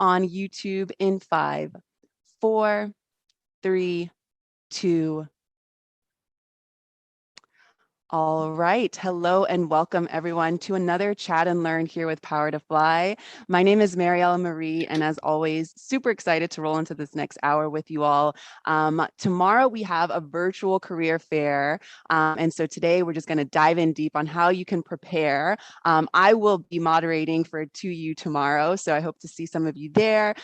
on YouTube in 5, 4, 3, 2. All right. Hello and welcome everyone to another Chat and Learn here with Power to Fly. My name is Mariella Marie, and as always, super excited to roll into this next hour with you all. Tomorrow we have a virtual career fair. And so today we're just going to dive in deep on how you can prepare. I will be moderating for 2U tomorrow, so I hope to see some of you there.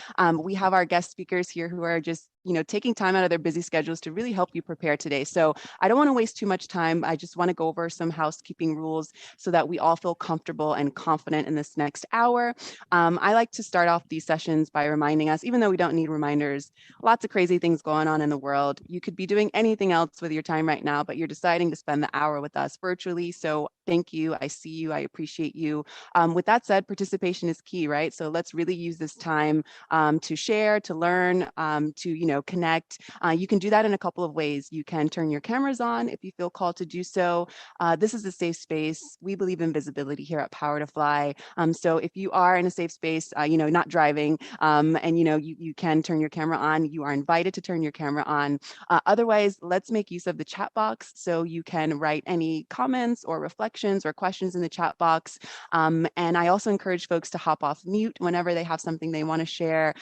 We have our guest speakers here who are just taking time out of their busy schedules to really help you prepare today. So I don't want to waste too much time. I just want to go over some housekeeping rules so that we all feel comfortable and confident in this next hour. I like to start off these sessions by reminding us, even though we don't need reminders, lots of crazy things going on in the world. You could be doing anything else with your time right now, but you're deciding to spend the hour with us virtually. So thank you. I see you. I appreciate you. With that said, participation is key, right? So let's really use this time to share, to learn, to connect. You can do that in a couple of ways. You can turn your cameras on if you feel called to do so. This is a safe space. We believe in visibility here at Power to Fly. So if you are in a safe space, not driving, and you can turn your camera on, you are invited to turn your camera on. Otherwise, let's make use of the chat box so you can write any comments or reflections or questions in the chat box. And I also encourage folks to hop off mute whenever they have something they want to share.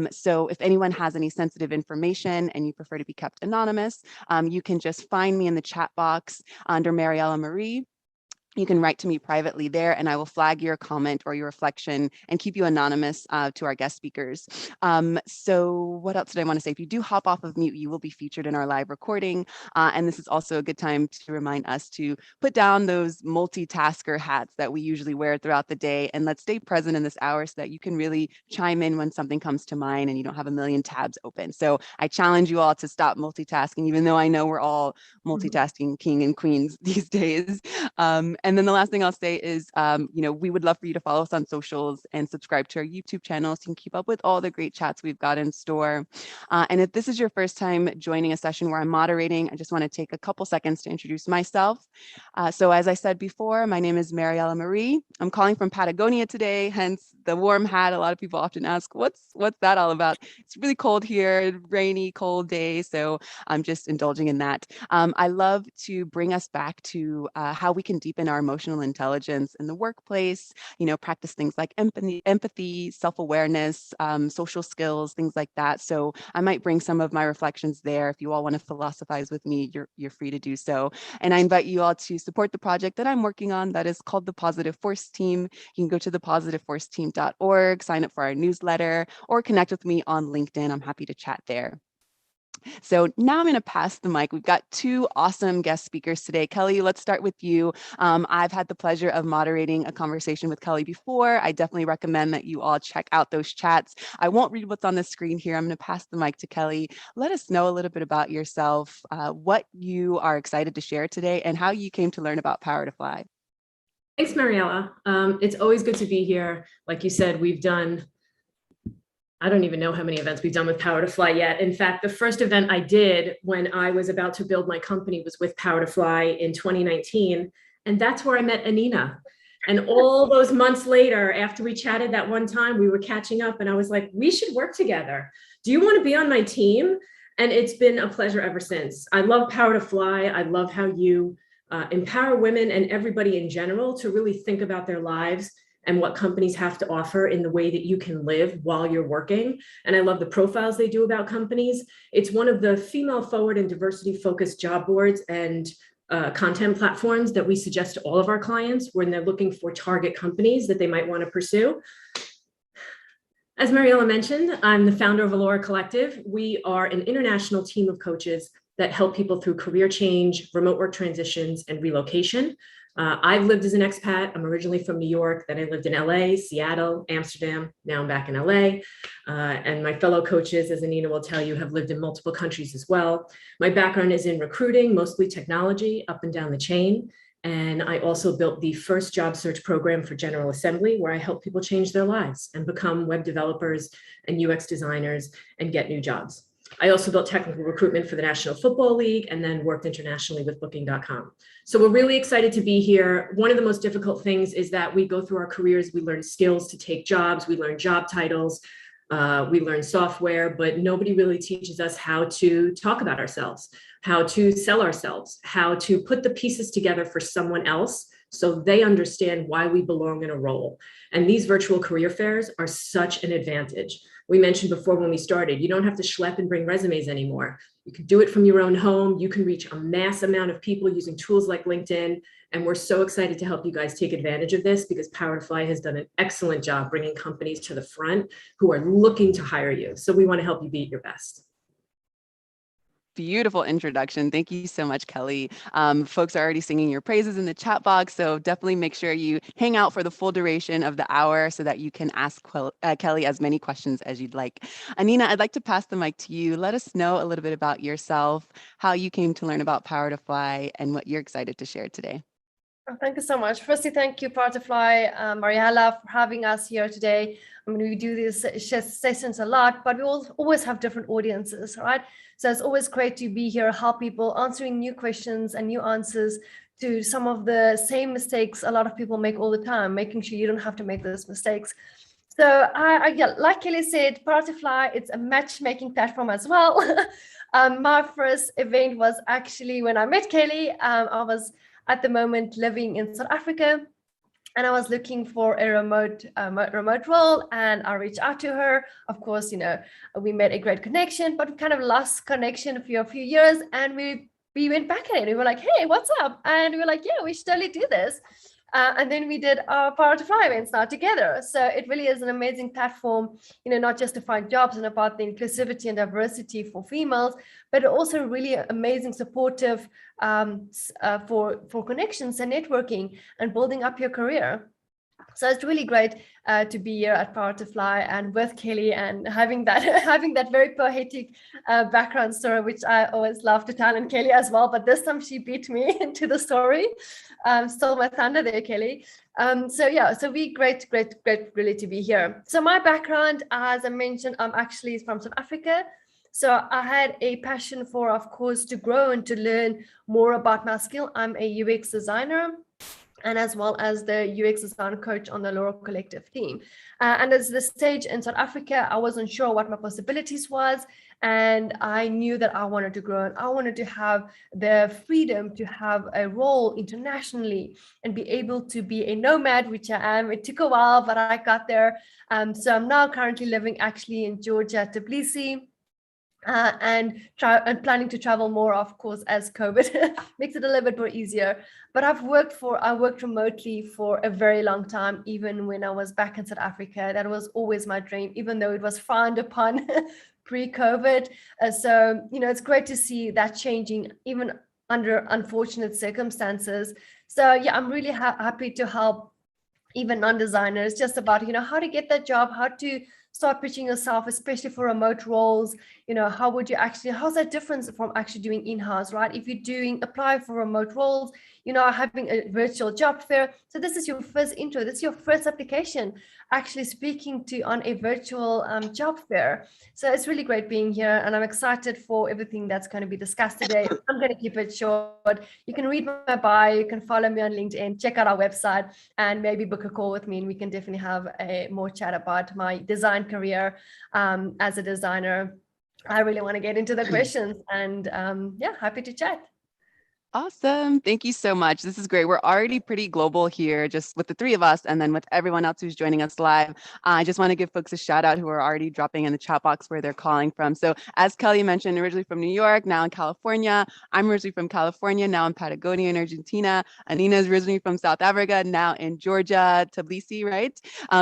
So if anyone has any sensitive information and you prefer to be kept anonymous, you can just find me in the chat box under Mariella Marie. You can write to me privately there and I will flag your comment or your reflection and keep you anonymous to our guest speakers. So what else did I want to say? If you do hop off of mute, you will be featured in our live recording. And this is also a good time to remind us to put down those multitasker hats that we usually wear throughout the day, and let's stay present in this hour so that you can really chime in when something comes to mind and you don't have a million tabs open. So I challenge you all to stop multitasking, even though I know we're all multitasking king and queens these days. And then the last thing I'll say is, we would love for you to follow us on socials and subscribe to our YouTube channel so you can keep up with all the great chats we've got in store. And if this is your first time joining a session where I'm moderating, I just want to take a couple seconds to introduce myself. So as I said before, my name is Mariella Marie. I'm calling from Patagonia today, hence the warm hat. A lot of people often ask, what's that all about? It's really cold here, rainy, cold day. So I'm just indulging in that. I love to bring us back to how we can deepen our emotional intelligence in the workplace, practice things like empathy, self-awareness, social skills, things like that. So I might bring some of my reflections there. If you all want to philosophize with me, you're free to do so. And I invite you all to support the project that I'm working on that is called the Positive Force Team. You can go to thepositiveforceteam.org, sign up for our newsletter, or connect with me on LinkedIn. I'm happy to chat there. So now I'm going to pass the mic. We've got two awesome guest speakers today. Kelly, let's start with you. I've had the pleasure of moderating a conversation with Kelly before. I definitely recommend that you all check out those chats. I won't read what's on the screen here. I'm going to pass the mic to Kelly. Let us know a little bit about yourself, what you are excited to share today, and how you came to learn about Power to Fly. Thanks, Mariella. It's always good to be here. Like you said, we've done I don't even know how many events we've done with Power to Fly yet. In fact, the first event I did when I was about to build my company was with Power to Fly in 2019. And that's where I met Anina. And all those months later, after we chatted that one time, we were catching up and I was like, we should work together. Do you want to be on my team? And it's been a pleasure ever since. I love Power to Fly. I love how you empower women and everybody in general to really think about their lives and what companies have to offer in the way that you can live while you're working. And I love the profiles they do about companies. It's one of the female forward and diversity focused job boards and content platforms that we suggest to all of our clients when they're looking for target companies that they might want to pursue. As Mariella mentioned, I'm the founder of Allora Collective. We are an international team of coaches that help people through career change, remote work transitions, and relocation. I've lived as an expat. I'm originally from New York, then I lived in LA, Seattle, Amsterdam. Now I'm back in LA. And my fellow coaches, as Anina will tell you, have lived in multiple countries as well. My background is in recruiting, mostly technology, up and down the chain. And I also built the first job search program for General Assembly, where I help people change their lives and become web developers and UX designers and get new jobs. I also built technical recruitment for the National Football League and then worked internationally with Booking.com. So we're really excited to be here. One of the most difficult things is that we go through our careers, we learn skills to take jobs, we learn job titles. We learn software, but nobody really teaches us how to talk about ourselves, how to sell ourselves, how to put the pieces together for someone else so they understand why we belong in a role. And these virtual career fairs are such an advantage. We mentioned before when we started, you don't have to schlep and bring resumes anymore. You can do it from your own home. You can reach a mass amount of people using tools like LinkedIn. And we're so excited to help you guys take advantage of this because Power to Fly has done an excellent job bringing companies to the front who are looking to hire you. So we want to help you be at your best. Beautiful introduction. Thank you so much, Kelly. Folks are already singing your praises in the chat box, so definitely make sure you hang out for the full duration of the hour so that you can ask Kelly as many questions as you'd like. Anina, I'd like to pass the mic to you. Let us know a little bit about yourself, how you came to learn about Power to Fly, and what you're excited to share today. Thank you so much. Firstly, thank you, Power to Fly, Mariella, for having us here today. I mean, we do these sessions a lot, but we always have different audiences, right? So it's always great to be here, help people answering new questions and new answers to some of the same mistakes a lot of people make all the time, making sure you don't have to make those mistakes. So yeah, like Kelly said, Power to Fly, it's a matchmaking platform as well. My first event was actually when I met Kelly. I was at the moment living in South Africa, and I was looking for a remote role, and I reached out to her. Of course, you know, we made a great connection, but we kind of lost connection for a few years, and we went back at it. We were like, hey, what's up? And we were like, yeah, we should totally do this. And then we did our Power to Fly events now together. So it really is an amazing platform, you know, not just to find jobs and about the inclusivity and diversity for females, but also really amazing supportive for connections and networking and building up your career. So it's really great to be here at Power to Fly and with Kelly and having that very poetic background story, which I always love to tell, and Kelly as well. But this time she beat me into the story. Stole my thunder there, Kelly. So yeah, so we great really to be here. So my background, as I mentioned, I'm actually from South Africa. So I had a passion for, of course, to grow and to learn more about my skill. I'm a UX designer, and as well as the UX design coach on the Allora Collective team. And at this stage in South Africa, I wasn't sure what my possibilities was. And I knew that I wanted to grow and I wanted to have the freedom to have a role internationally and be able to be a nomad, which I am. It took a while, but I got there. So I'm now currently living actually in Georgia, Tbilisi. And planning to travel more, of course, as COVID makes it a little bit more easier. But I worked remotely for a very long time, even when I was back in South Africa. That was always my dream, even though it was frowned upon pre-COVID. So, you know, it's great to see that changing, even under unfortunate circumstances. So yeah, I'm really happy to help even non-designers just about, you know, how to get that job, how to start pitching yourself, especially for remote roles. You know, how's that difference from actually doing in-house, right? If you're apply for remote roles, you know, having a virtual job fair. So this is your first intro. This is your first application, actually speaking to on a virtual job fair. So it's really great being here, and I'm excited for everything that's going to be discussed today. I'm going to keep it short. You can read my bio, you can follow me on LinkedIn, check out our website, and maybe book a call with me, and we can definitely have a more chat about my design career as a designer. I really want to get into the questions, and yeah, happy to chat. Awesome. Thank you so much. This is great. We're already pretty global here, just with the three of us, and then with everyone else who's joining us live. I just want to give folks a shout out who are already dropping in the chat box where they're calling from. So as Kelly mentioned, originally from New York, now in California. I'm originally from California, now in Patagonia in Argentina. Anina is originally from South Africa, now in Georgia, Tbilisi, right?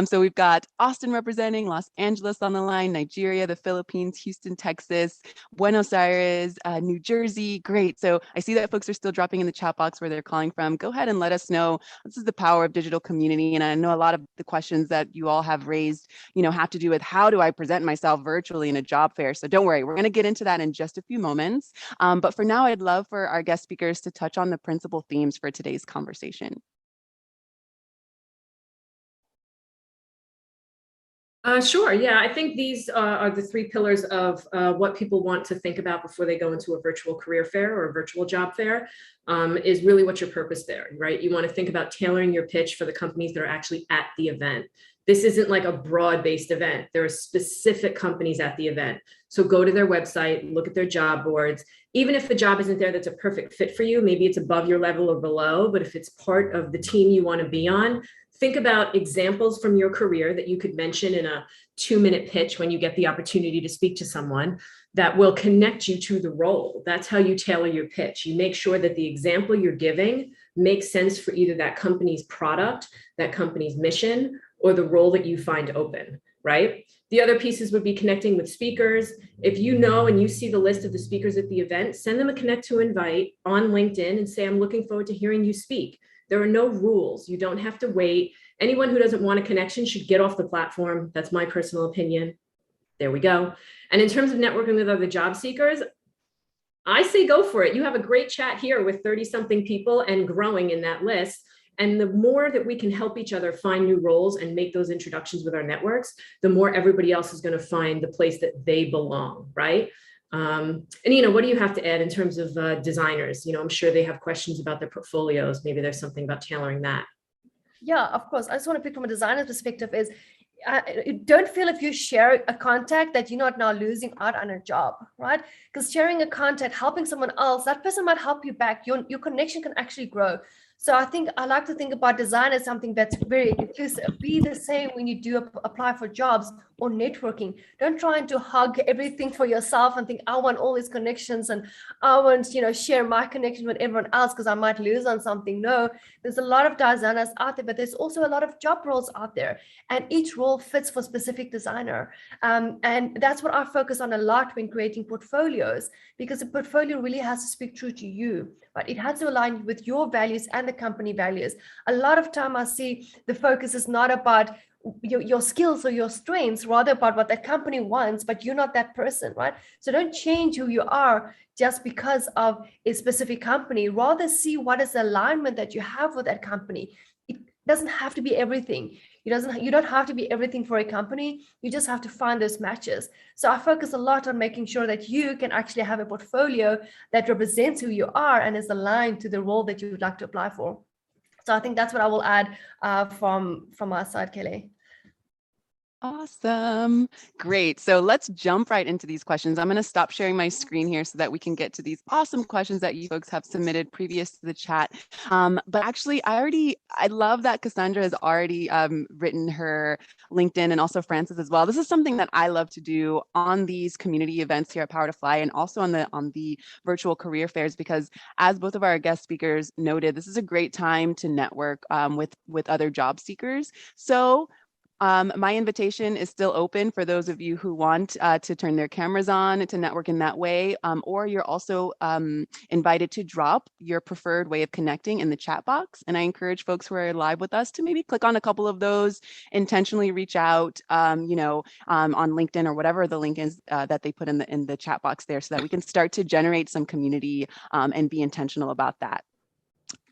So we've got Austin representing, Los Angeles on the line, Nigeria, the Philippines, Houston, Texas, Buenos Aires, New Jersey. Great. So I see that folks are still dropping in the chat box where they're calling from. Go ahead and let us know. This is the power of digital community. And I know a lot of the questions that you all have raised, you know, have to do with how do I present myself virtually in a job fair? So don't worry, we're going to get into that in just a few moments. But for now, I'd love for our guest speakers to touch on the principal themes for today's conversation. Sure. Yeah, I think these are the three pillars of what people want to think about before they go into a virtual career fair or a virtual job fair, is really what's your purpose there, right? You want to think about tailoring your pitch for the companies that are actually at the event. This isn't like a broad-based event. There are specific companies at the event. So go to their website, look at their job boards. Even if the job isn't there that's a perfect fit for you, maybe it's above your level or below, but if it's part of the team you want to be on, think about examples from your career that you could mention in a 2-minute pitch when you get the opportunity to speak to someone that will connect you to the role. That's how you tailor your pitch. You make sure that the example you're giving makes sense for either that company's product, that company's mission, or the role that you find open, right? The other pieces would be connecting with speakers. If you know and you see the list of the speakers at the event, send them a connect to invite on LinkedIn and say, I'm looking forward to hearing you speak. There are no rules. You don't have to wait. Anyone who doesn't want a connection should get off the platform. That's my personal opinion. There we go. And in terms of networking with other job seekers, I say go for it. You have a great chat here with 30-something people and growing in that list. And the more that we can help each other find new roles and make those introductions with our networks, the more everybody else is going to find the place that they belong, right? Anina, what do you have to add in terms of designers? I'm sure they have questions about their portfolios. Maybe there's something about tailoring that. Yeah, of course. I just want to pick from a designer's perspective is don't feel if you share a contact that you're not now losing out on a job, right? Because sharing a contact, helping someone else, that person might help you back. Your connection can actually grow. So I think I like to think about design as something that's very inclusive. Be the same when you do apply for jobs or networking. Don't try and to hug everything for yourself and think, I want all these connections and I want, share my connection with everyone else because I might lose on something. No, there's a lot of designers out there, but there's also a lot of job roles out there. And each role fits for a specific designer. And that's what I focus on a lot when creating portfolios, because a portfolio really has to speak true to you, but it has to align with your values and the company values. A lot of time I see the focus is not about your skills or your strengths, rather about what the company wants, but you're not that person, right? So don't change who you are just because of a specific company. Rather see what is the alignment that you have with that company. It doesn't have to be everything. You don't have to be everything for a company. You just have to find those matches. So I focus a lot on making sure that you can actually have a portfolio that represents who you are and is aligned to the role that you would like to apply for. So I think that's what I will add from our side, Kelly. Awesome. Great. So let's jump right into these questions. I'm going to stop sharing my screen here so that we can get to these awesome questions that you folks have submitted previous to the chat. But actually, I love that Cassandra has already written her LinkedIn, and also Francis as well. This is something that I love to do on these community events here at Power to Fly, and also on the virtual career fairs, because as both of our guest speakers noted, this is a great time to network with other job seekers. So my invitation is still open for those of you who want to turn their cameras on to network in that way, or you're also invited to drop your preferred way of connecting in the chat box. And I encourage folks who are live with us to maybe click on a couple of those, intentionally reach out, on LinkedIn or whatever the link is that they put in the chat box there, so that we can start to generate some community and be intentional about that.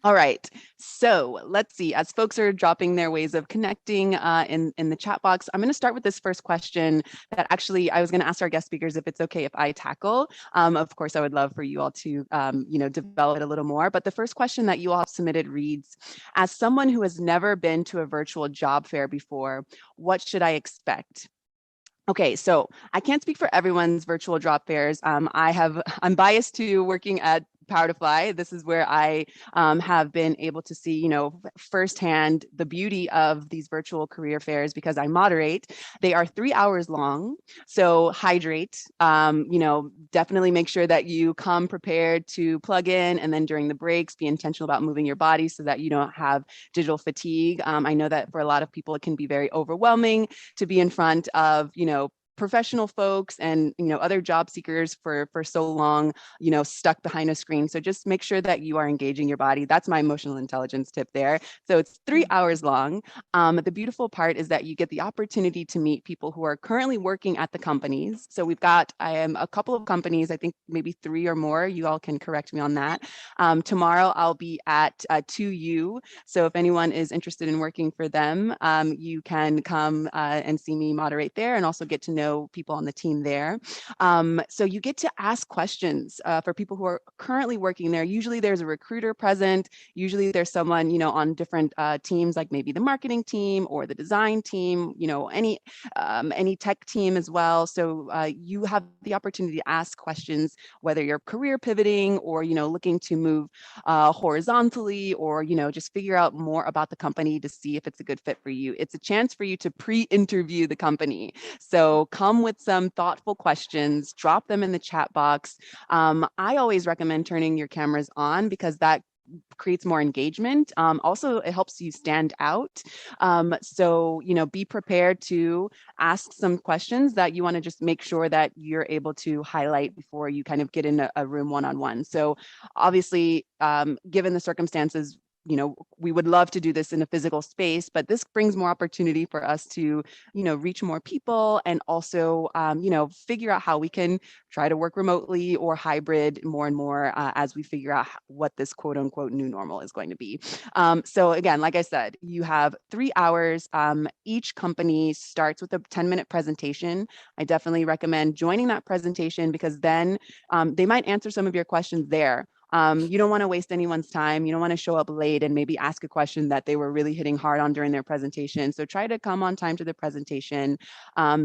All right, so let's see, as folks are dropping their ways of connecting in the chat box, I'm going to start with this first question that actually I was going to ask our guest speakers if it's okay if I tackle. Of course, I would love for you all to, develop it a little more. But the first question that you all have submitted reads, as someone who has never been to a virtual job fair before, what should I expect? Okay, so I can't speak for everyone's virtual job fairs. I'm biased to working at Power to Fly. This is where I have been able to see, firsthand the beauty of these virtual career fairs, because I moderate. They are 3 hours long, so hydrate. Definitely make sure that you come prepared to plug in, and then during the breaks, be intentional about moving your body so that you don't have digital fatigue. I know that for a lot of people, it can be very overwhelming to be in front of, professional folks and other job seekers for so long, stuck behind a screen. So just make sure that you are engaging your body. That's my emotional intelligence tip there. So it's 3 hours long. The beautiful part is that you get the opportunity to meet people who are currently working at the companies. So I am a couple of companies, I think maybe 3 or more. You all can correct me on that. Tomorrow I'll be at 2U. So if anyone is interested in working for them, you can come and see me moderate there, and also get to know know people on the team there. So you get to ask questions for people who are currently working there. Usually there's a recruiter present. Usually there's someone, on different teams, like maybe the marketing team or the design team, any tech team as well. So you have the opportunity to ask questions, whether you're career pivoting or, looking to move horizontally, or, just figure out more about the company to see if it's a good fit for you. It's a chance for you to pre-interview the company. So come with some thoughtful questions, drop them in the chat box. I always recommend turning your cameras on because that creates more engagement. Also, it helps you stand out. So, be prepared to ask some questions that you want to just make sure that you're able to highlight before you kind of get in a room one-on-one. So obviously, given the circumstances, we would love to do this in a physical space, but this brings more opportunity for us to, reach more people, and also, figure out how we can try to work remotely or hybrid more and more as we figure out what this quote unquote new normal is going to be. So again, like I said, you have 3 hours. Each company starts with a 10-minute presentation. I definitely recommend joining that presentation because then they might answer some of your questions there. You don't want to waste anyone's time. You don't want to show up late and maybe ask a question that they were really hitting hard on during their presentation. So try to come on time to the presentation.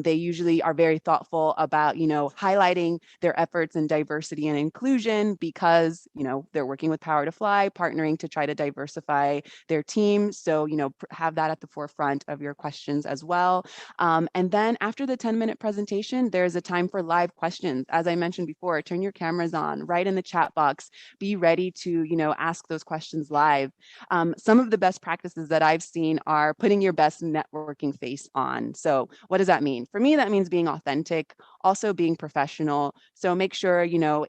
They usually are very thoughtful about, highlighting their efforts in diversity and inclusion because, they're working with Power to Fly, partnering to try to diversify their team. So, have that at the forefront of your questions as well. And then after the 10-minute presentation, there's a time for live questions. As I mentioned before, turn your cameras on, write in the chat box. Be ready to, ask those questions live. Some of the best practices that I've seen are putting your best networking face on. So what does that mean? For me, that means being authentic, also being professional. So make sure,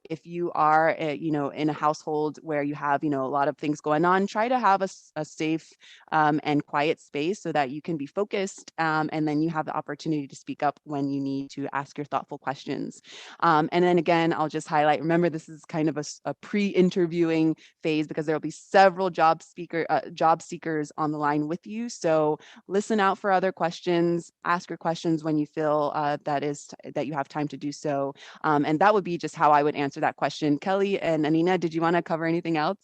if you are, in a household where you have, a lot of things going on, try to have a safe and quiet space so that you can be focused. And then you have the opportunity to speak up when you need to ask your thoughtful questions. And then again, I'll just highlight, remember, this is kind of a pre-interviewing phase because there'll be several job seekers on the line with you. So listen out for other questions, ask your questions when you feel that you have time to do so. And that would be just how I would answer that question. Kelly and Anina, did you want to cover anything else?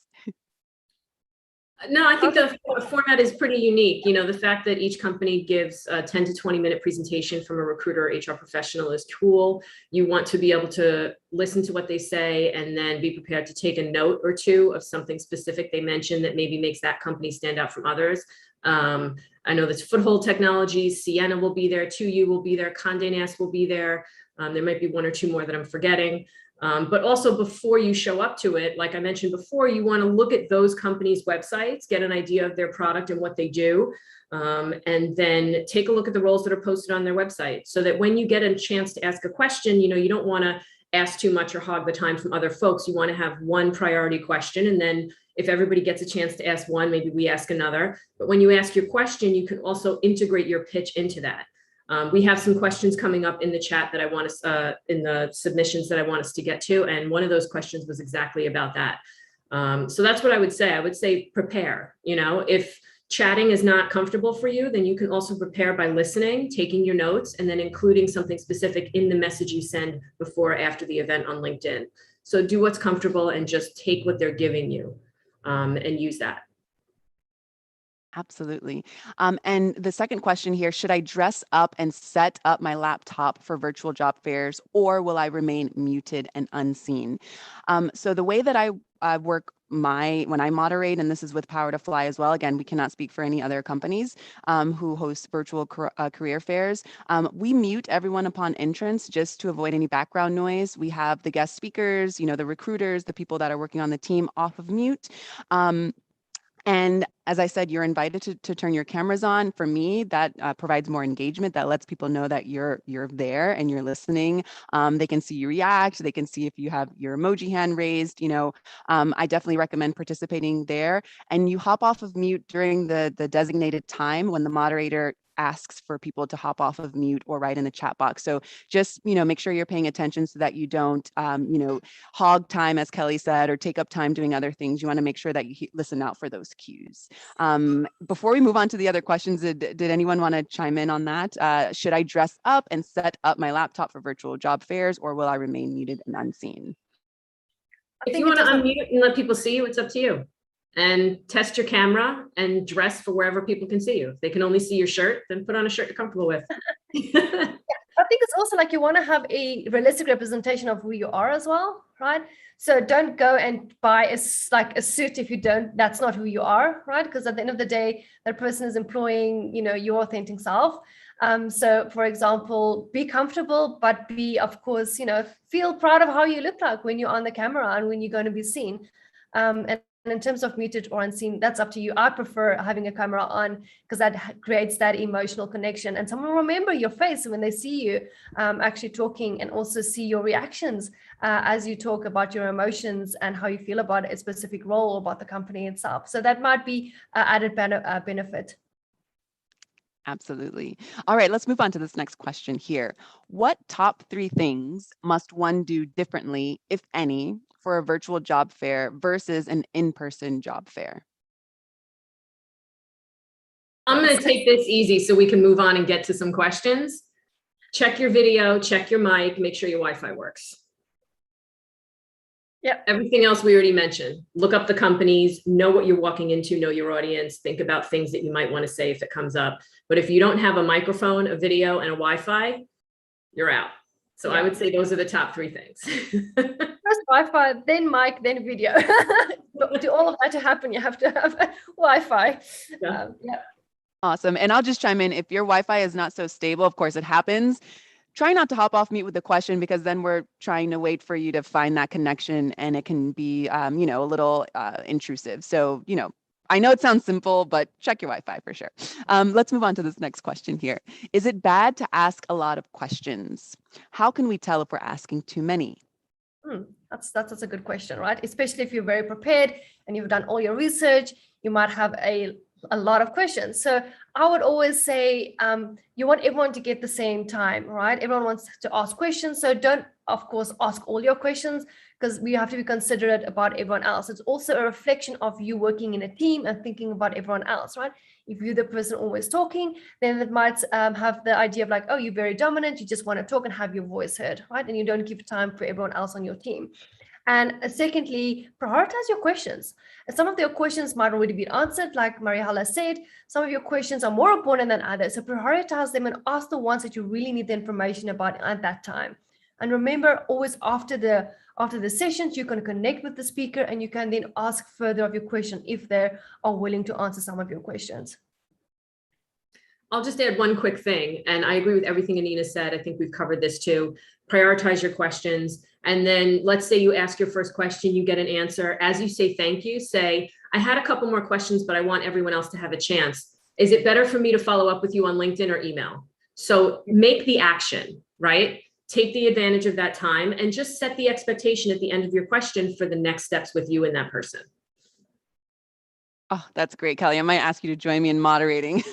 No, I think the format is pretty unique. The fact that each company gives a 10 to 20-minute presentation from a recruiter or HR professional is cool. You want to be able to listen to what they say and then be prepared to take a note or two of something specific they mentioned that maybe makes that company stand out from others. I know that's Foothold Technologies, Sienna will be there, 2U will be there, Condé Nast will be there. There might be one or two more that I'm forgetting. But also before you show up to it, like I mentioned before, you want to look at those companies' websites, get an idea of their product and what they do, and then take a look at the roles that are posted on their website so that when you get a chance to ask a question, you don't want to ask too much or hog the time from other folks. You want to have one priority question. And then if everybody gets a chance to ask one, maybe we ask another. But when you ask your question, you can also integrate your pitch into that. We have some questions coming up in the chat that I want us, in the submissions that I want us to get to. And one of those questions was exactly about that. So that's what I would say. I would say prepare. If chatting is not comfortable for you, then you can also prepare by listening, taking your notes, and then including something specific in the message you send before or after the event on LinkedIn. So do what's comfortable and just take what they're giving you and use that. Absolutely. And the second question here, should I dress up and set up my laptop for virtual job fairs, or will I remain muted and unseen? So the way that I work when I moderate, and this is with Power to Fly as well, again, we cannot speak for any other companies who host virtual career fairs. We mute everyone upon entrance just to avoid any background noise. We have the guest speakers, the recruiters, the people that are working on the team off of mute. And as I said, you're invited to turn your cameras on. For me, that provides more engagement. That lets people know that you're there and you're listening. They can see you react. They can see if you have your emoji hand raised. I definitely recommend participating there. And you hop off of mute during the designated time when the moderator asks for people to hop off of mute or write in the chat box. So just, make sure you're paying attention so that you don't, hog time, as Kelly said, or take up time doing other things. You want to make sure that you listen out for those cues. Before we move on to the other questions, did anyone want to chime in on that? Should I dress up and set up my laptop for virtual job fairs, or will I remain muted and unseen? If you want to unmute and let people see you, it's up to you. And test your camera and dress for wherever people can see you. If they can only see your shirt, then put on a shirt you're comfortable with. I think it's also like you want to have a realistic representation of who you are as well, right? So don't go and buy a suit if you don't, that's not who you are, right? Because at the end of the day, that person is employing, your authentic self. So for example, be comfortable, but be, of course, feel proud of how you look like when you're on the camera and when you're going to be seen. And in terms of muted or unseen, that's up to you. I prefer having a camera on because that creates that emotional connection, and someone will remember your face when they see you actually talking, and also see your reactions as you talk about your emotions and how you feel about a specific role or about the company itself. So that might be added benefit. Absolutely. All right, let's move on to this next question here. What top 3 things must one do differently, if any, for a virtual job fair versus an in-person job fair? I'm going to take this easy so we can move on and get to some questions. Check your video, check your mic, make sure your Wi-Fi works. Yep. Everything else we already mentioned. Look up the companies, know what you're walking into, know your audience, think about things that you might want to say if it comes up. But if you don't have a microphone, a video, and a Wi-Fi, you're out. So I would say those are the top 3 things. First Wi-Fi, then mic, then video. To all of that to happen, you have to have Wi-Fi. Yeah. Awesome. And I'll just chime in. If your Wi-Fi is not so stable, of course it happens, try not to hop off mute with the question, because then we're trying to wait for you to find that connection, and it can be, a little intrusive. So, I know it sounds simple, but check your Wi-Fi for sure. Let's move on to this next question here. Is it bad to ask a lot of questions? How can we tell if we're asking too many? That's a good question, right? Especially if you're very prepared and you've done all your research, you might have a lot of questions. So I would always say you want everyone to get the same time, right? Everyone wants to ask questions. So don't, of course, ask all your questions, because we have to be considerate about everyone else. It's also a reflection of you working in a team and thinking about everyone else, right? If you're the person always talking, then it might have the idea of like, oh, you're very dominant. You just want to talk and have your voice heard, right? And you don't give time for everyone else on your team. And secondly, prioritize your questions. And some of your questions might already be answered, like Mariella said. Some of your questions are more important than others. So prioritize them and ask the ones that you really need the information about at that time. And remember, always after the sessions, you can connect with the speaker and you can then ask further of your question if they are willing to answer some of your questions. I'll just add one quick thing, and I agree with everything Anina said. I think we've covered this too. Prioritize your questions. And then let's say you ask your first question, you get an answer. As you say thank you, say, I had a couple more questions, but I want everyone else to have a chance. Is it better for me to follow up with you on LinkedIn or email? So make the action, right? Take the advantage of that time and just set the expectation at the end of your question for the next steps with you and that person. Oh, that's great, Kelly. I might ask you to join me in moderating.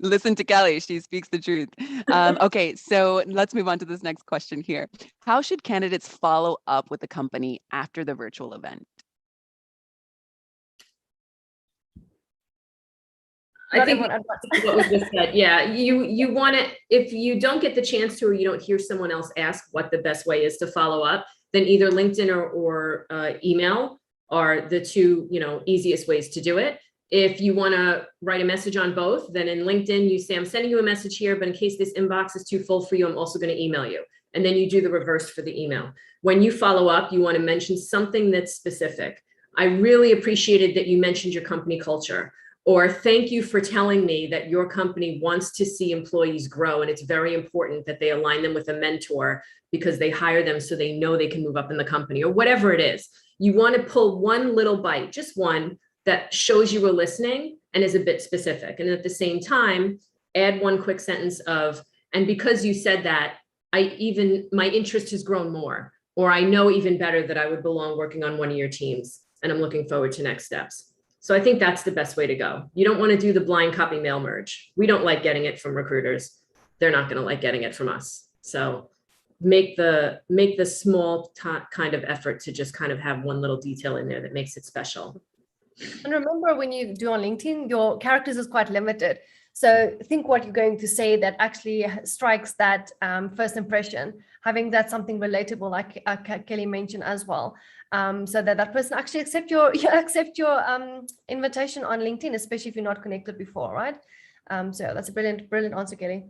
Listen to Kelly. She speaks the truth. Okay, so let's move on to this next question here. How should candidates follow up with the company after the virtual event? I think what was just said. Yeah, you want to, if you don't get the chance to, or you don't hear someone else ask what the best way is to follow up, then either LinkedIn or email are the two, easiest ways to do it. If you want to write a message on both, then in LinkedIn, you say, I'm sending you a message here, but in case this inbox is too full for you, I'm also going to email you. And then you do the reverse for the email. When you follow up, you want to mention something that's specific. I really appreciated that you mentioned your company culture, or thank you for telling me that your company wants to see employees grow. And it's very important that they align them with a mentor because they hire them so they know they can move up in the company, or whatever it is. You want to pull one little bite, just one, that shows you were listening and is a bit specific. And at the same time, add one quick sentence of, and because you said that, my interest has grown more, or I know even better that I would belong working on one of your teams, and I'm looking forward to next steps. So I think that's the best way to go. You don't want to do the blind copy mail merge. We don't like getting it from recruiters. They're not going to like getting it from us. So make the small kind of effort to just kind of have one little detail in there that makes it special. And remember, when you do on LinkedIn, your characters is quite limited. So think what you're going to say that actually strikes that first impression, having that something relatable, like Kelly mentioned as well, so that person actually accept your invitation on LinkedIn, especially if you're not connected before, right? So that's a brilliant answer, Kelly.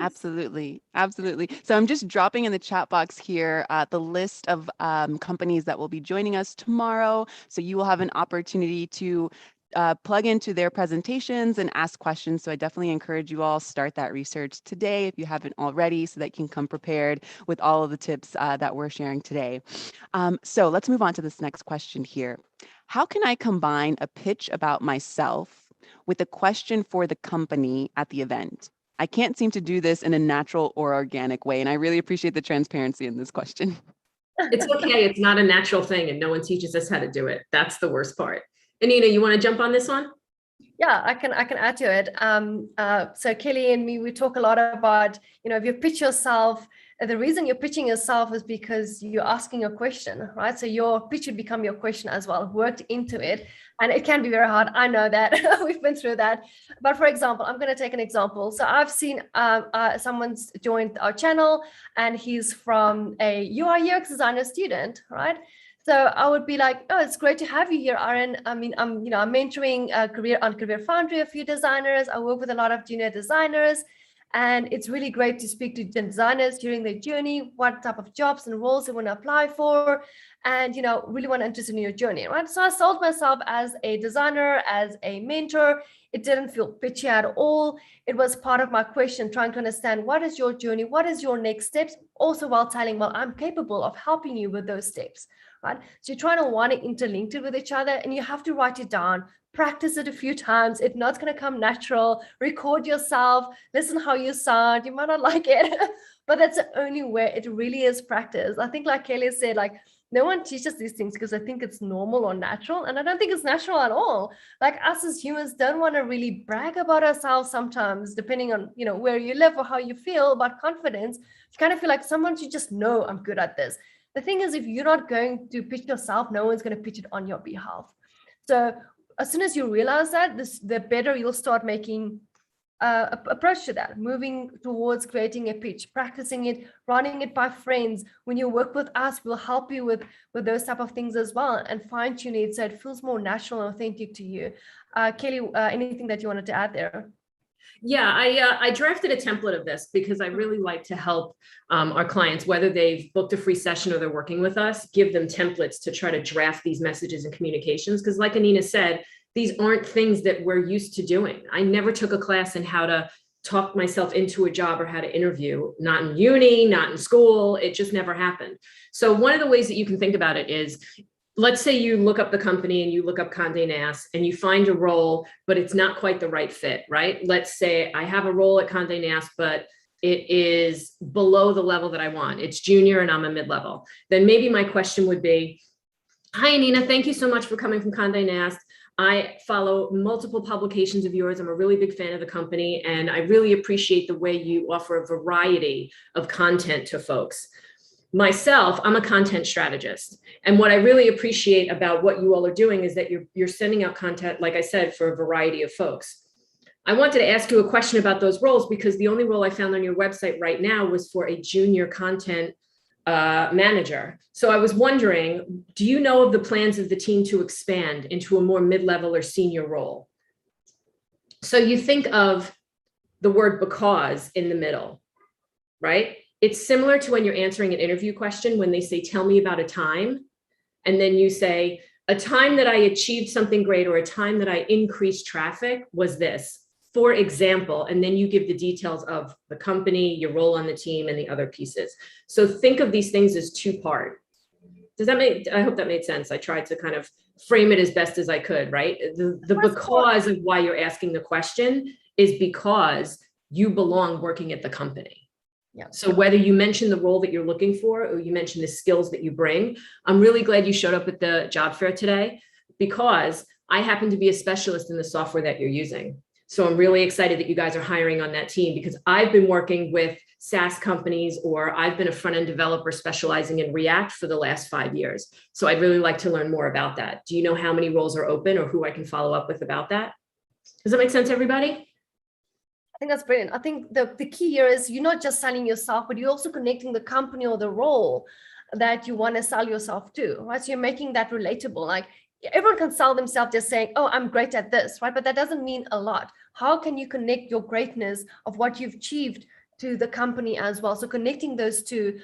Absolutely. Absolutely. So I'm just dropping in the chat box here the list of companies that will be joining us tomorrow. So you will have an opportunity to plug into their presentations and ask questions. So I definitely encourage you all start that research today if you haven't already, so that you can come prepared with all of the tips that we're sharing today. So let's move on to this next question here. How can I combine a pitch about myself with a question for the company at the event? I can't seem to do this in a natural or organic way. And I really appreciate the transparency in this question. It's okay. It's not a natural thing and no one teaches us how to do it. That's the worst part. Anina, you want to jump on this one? Yeah, I can add to it. So Kelly and me, we talk a lot about, if you pitch yourself, the reason you're pitching yourself is because you're asking a question, right? So your pitch would become your question as well, worked into it. And it can be very hard. I know that. We've been through that. But for example, I'm going to take an example. So I've seen someone's joined our channel and he's from a UI UX designer student, right? So I would be like, oh, it's great to have you here, Aaron. I mean, I'm mentoring Career Foundry a few designers. I work with a lot of junior designers. And it's really great to speak to designers during their journey, what type of jobs and roles they want to apply for, and really want to interest in your journey, right? So I sold myself as a designer, as a mentor. It didn't feel pitchy at all. It was part of my question, trying to understand what is your journey, what is your next steps, also while telling, well, I'm capable of helping you with those steps, right? So you're trying to want to interlink it with each other, and you have to write it down. Practice it a few times. It's not going to come natural. Record yourself. Listen how you sound. You might not like it, but that's the only way. It really is practice. I think, like Kelly said, like no one teaches these things because I think it's normal or natural, and I don't think it's natural at all. Like us as humans don't want to really brag about ourselves sometimes, depending on where you live or how you feel about confidence. You kind of feel like someone should just know I'm good at this. The thing is, if you're not going to pitch yourself, no one's going to pitch it on your behalf. So as soon as you realize that, the better you'll start making approach to that, moving towards creating a pitch, practicing it, running it by friends. When you work with us, we'll help you with those type of things as well, and fine tune it so it feels more natural and authentic to you. Kelly, anything that you wanted to add there? Yeah, I drafted a template of this because I really like to help our clients, whether they've booked a free session or they're working with us, give them templates to try to draft these messages and communications. Because like Anina said, these aren't things that we're used to doing. I never took a class in how to talk myself into a job or how to interview, not in uni, not in school. It just never happened. So one of the ways that you can think about it is, let's say you look up the company and you look up Condé Nast and you find a role, but it's not quite the right fit, right? Let's say I have a role at Condé Nast, but it is below the level that I want. It's junior and I'm a mid-level. Then maybe my question would be, hi, Anina, thank you so much for coming from Condé Nast. I follow multiple publications of yours. I'm a really big fan of the company, and I really appreciate the way you offer a variety of content to folks. Myself, I'm a content strategist. And what I really appreciate about what you all are doing is that you're sending out content, like I said, for a variety of folks. I wanted to ask you a question about those roles because the only role I found on your website right now was for a junior content manager. So I was wondering, do you know of the plans of the team to expand into a more mid-level or senior role? So you think of the word because in the middle, right? It's similar to when you're answering an interview question, when they say, tell me about a time. And then you say, a time that I achieved something great or a time that I increased traffic was this, for example, and then you give the details of the company, your role on the team, and the other pieces. So think of these things as two-part. I hope that made sense. I tried to kind of frame it as best as I could, right? The because of why you're asking the question is because you belong working at the company. Yeah. So whether you mention the role that you're looking for or you mention the skills that you bring, I'm really glad you showed up at the job fair today. because I happen to be a specialist in the software that you're using. So I'm really excited that you guys are hiring on that team, because I've been working with SaaS companies, or I've been a front-end developer specializing in React for the last 5 years. So I'd really like to learn more about that. Do you know how many roles are open, or who I can follow up with about that? Does that make sense, everybody? I think that's brilliant. I think the key here is you're not just selling yourself, but you're also connecting the company or the role that you want to sell yourself to, right? So you're making that relatable. Like, everyone can sell themselves just saying, oh, I'm great at this, right? But that doesn't mean a lot. How can you connect your greatness of what you've achieved to the company as well? So connecting those two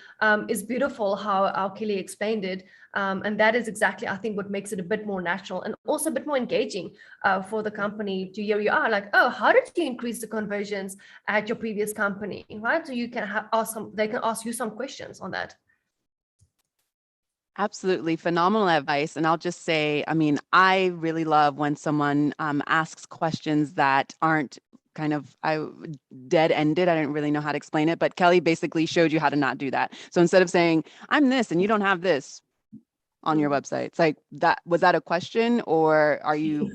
is beautiful, how Kelly explained it. And that is exactly, I think, what makes it a bit more natural and also a bit more engaging for the company to hear you are like, oh, how did you increase the conversions at your previous company, right? So you can they can ask you some questions on that. Absolutely phenomenal advice. And I'll just say, I mean, I really love when someone asks questions that aren't kind of dead-ended. I didn't really know how to explain it, but Kelly basically showed you how to not do that. So instead of saying, I'm this and you don't have this on your website, it's like, that was that a question, or are you,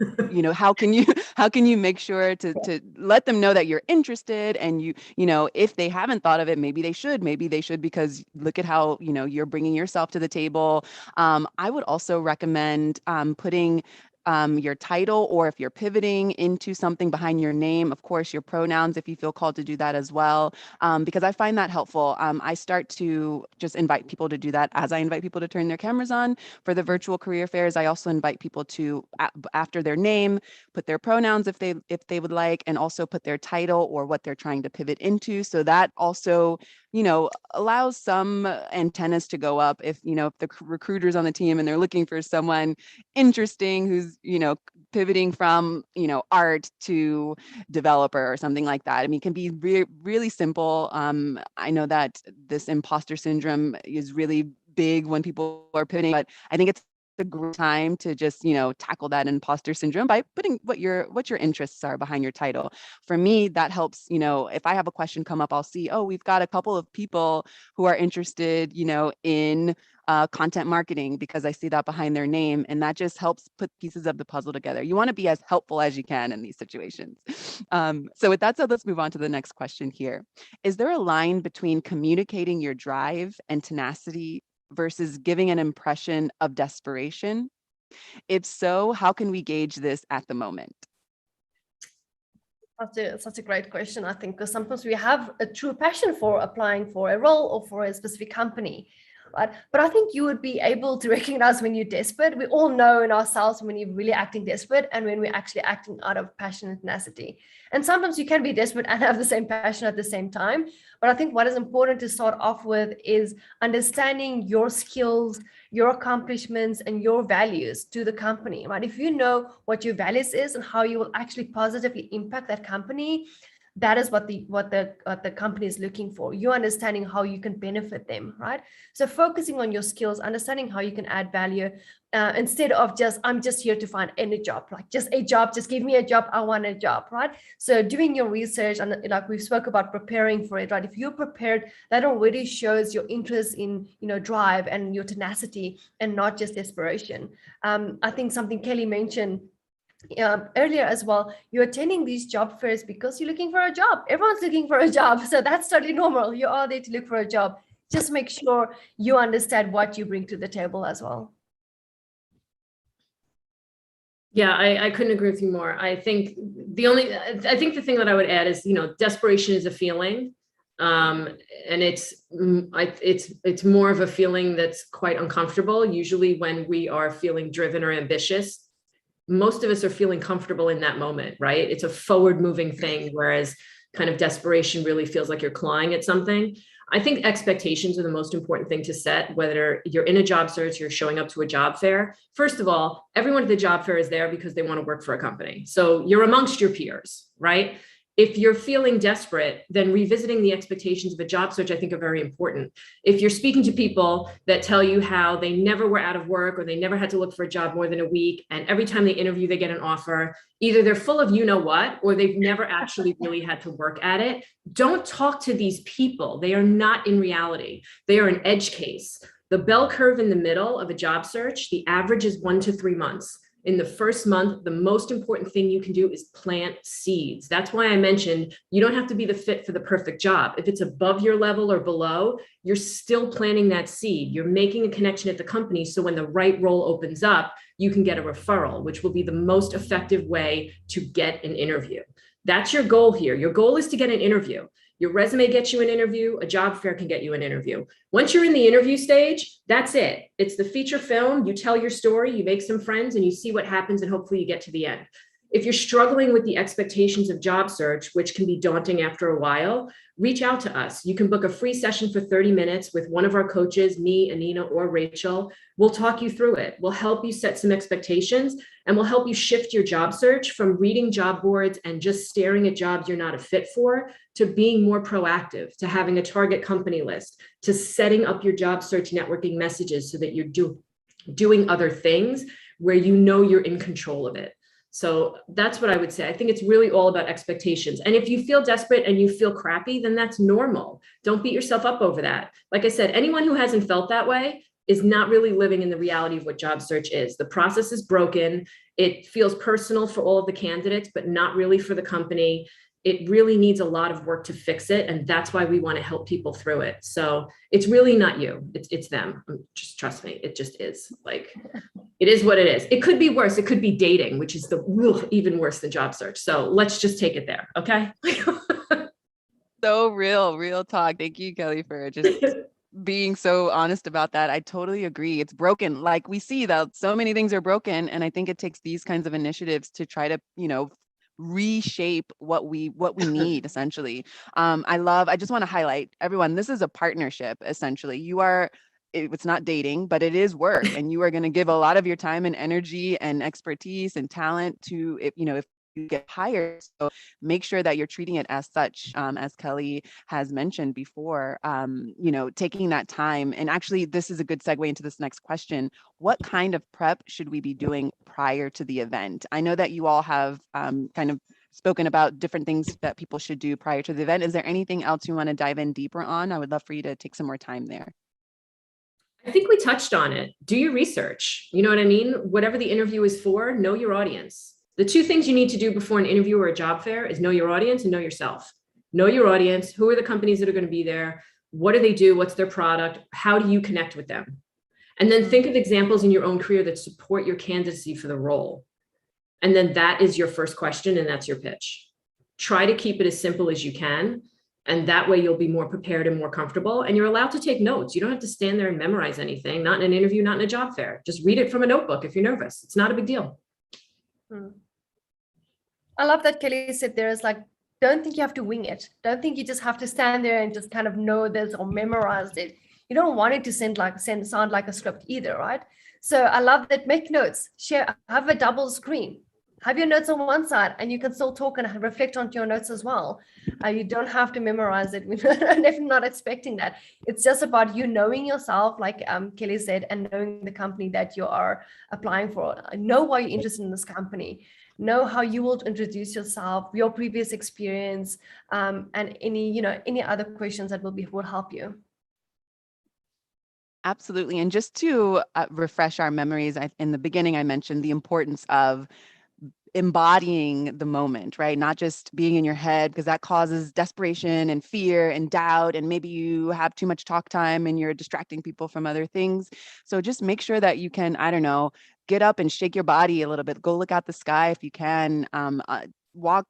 how can you make sure to let them know that you're interested, and if they haven't thought of it, maybe they should because look at how you're bringing yourself to the table. I would also recommend putting your title, or if you're pivoting into something behind your name, of course, your pronouns, if you feel called to do that as well, because I find that helpful. I start to just invite people to do that as I invite people to turn their cameras on for the virtual career fairs. I also invite people to, after their name, put their pronouns if they would like, and also put their title or what they're trying to pivot into. So that also allows some antennas to go up if the recruiter's on the team and they're looking for someone interesting who's pivoting from art to developer or something like that. I mean, it can be really simple. I know that this imposter syndrome is really big when people are pivoting, but I think it's a great time to just tackle that imposter syndrome by putting what your interests are behind your title. For me, that helps. If I have a question come up, I'll see, oh, we've got a couple of people who are interested in content marketing, because I see that behind their name, and that just helps put pieces of the puzzle together. You want to be as helpful as you can in these situations. So with that said, let's move on to the next question here. Is there a line between communicating your drive and tenacity versus giving an impression of desperation? If so, how can we gauge this at the moment? That's such a great question, I think, because sometimes we have a true passion for applying for a role or for a specific company, right? But I think you would be able to recognize when you're desperate. We all know in ourselves when you're really acting desperate and when we're actually acting out of passion and tenacity. And sometimes you can be desperate and have the same passion at the same time. But I think what is important to start off with is understanding your skills, your accomplishments, and your values to the company, right? If you know what your values is and how you will actually positively impact that company, that is what the company is looking for. You understanding how you can benefit them, right? So focusing on your skills, understanding how you can add value, instead of I'm just here to find any job, like just a job, just give me a job, I want a job, right? So doing your research, and like we spoke about preparing for it, right? If you're prepared, that already shows your interest in drive and your tenacity, and not just desperation. I think something Kelly mentioned earlier as well, you're attending these job fairs because you're looking for a job. Everyone's looking for a job, so that's totally normal. You are there to look for a job. Just make sure you understand what you bring to the table as well. Yeah, I couldn't agree with you more. I think the thing that I would add is, desperation is a feeling. And it's more of a feeling that's quite uncomfortable. Usually when we are feeling driven or ambitious, most of us are feeling comfortable in that moment, right? It's a forward moving thing, whereas kind of desperation really feels like you're clawing at something. I think expectations are the most important thing to set, whether you're in a job search, you're showing up to a job fair. First of all, everyone at the job fair is there because they want to work for a company. So you're amongst your peers, right? If you're feeling desperate, then revisiting the expectations of a job search, I think, are very important. If you're speaking to people that tell you how they never were out of work, or they never had to look for a job more than a week, and every time they interview, they get an offer, either they're full of you-know-what, or they've never actually really had to work at it. Don't talk to these people. They are not in reality. They are an edge case. The bell curve in the middle of a job search, the average is 1 to 3 months. In the first month, the most important thing you can do is plant seeds. That's why I mentioned you don't have to be the fit for the perfect job. If it's above your level or below, you're still planting that seed. You're making a connection at the company. So when the right role opens up, you can get a referral, which will be the most effective way to get an interview. That's your goal here. Your goal is to get an interview. Your resume gets you an interview. A job fair can get you an interview. Once you're in the interview stage, that's it. It's the feature film. You tell your story, you make some friends, and you see what happens, and hopefully you get to the end. If you're struggling with the expectations of job search, which can be daunting after a while, reach out to us. You can book a free session for 30 minutes with one of our coaches, me, Anina, or Rachel. We'll talk you through it. We'll help you set some expectations, and we'll help you shift your job search from reading job boards and just staring at jobs you're not a fit for to being more proactive, to having a target company list, to setting up your job search networking messages so that you're doing other things where you know you're in control of it. So that's what I would say. I think it's really all about expectations. And if you feel desperate and you feel crappy, then that's normal. Don't beat yourself up over that. Like I said, anyone who hasn't felt that way is not really living in the reality of what job search is. The process is broken. It feels personal for all of the candidates, but not really for the company. It really needs a lot of work to fix it. And that's why we want to help people through it. So it's really not you, it's them. Just trust me, it just is. Like, it is what it is. It could be worse. It could be dating, which is even worse than job search. So let's just take it there. Okay. So real talk. Thank you, Kelly, for just being so honest about that. I totally agree. It's broken. Like, we see that so many things are broken. And I think it takes these kinds of initiatives to try to, reshape what we need, essentially. I just want to highlight, everyone, this is a partnership. Essentially, it's not dating, but it is work, and you are going to give a lot of your time and energy and expertise and talent to it, if you get hired. So make sure that you're treating it as such, as Kelly has mentioned before, taking that time. And actually, this is a good segue into this next question. What kind of prep should we be doing prior to the event? I know that you all have kind of spoken about different things that people should do prior to the event. Is there anything else you want to dive in deeper on? I would love for you to take some more time there. I think we touched on it. Do your research. You know what I mean? Whatever the interview is for, know your audience. The two things you need to do before an interview or a job fair is know your audience and know yourself. Know your audience. Who are the companies that are going to be there? What do they do? What's their product? How do you connect with them? And then think of examples in your own career that support your candidacy for the role. And then that is your first question, and that's your pitch. Try to keep it as simple as you can. And that way you'll be more prepared and more comfortable. And you're allowed to take notes. You don't have to stand there and memorize anything, not in an interview, not in a job fair. Just read it from a notebook if you're nervous. It's not a big deal. I love that Kelly said there is like, don't think you have to wing it. Don't think you just have to stand there and just kind of know this or memorize it. You don't want it to sound like a script either, right? So I love that. Make notes, share, have a double screen. Have your notes on one side and you can still talk and reflect on your notes as well. You don't have to memorize it. We're definitely not expecting that. It's just about you knowing yourself, like Kelly said, and knowing the company that you are applying for. Know why you're interested in this company. Know how you will introduce yourself, your previous experience, and any other questions that will help you. Absolutely. And just to refresh our memories, in the beginning, I mentioned the importance of embodying the moment, right? Not just being in your head, because that causes desperation and fear and doubt. And maybe you have too much talk time and you're distracting people from other things. So just make sure that you can, get up and shake your body a little bit. Go look out the sky if you can.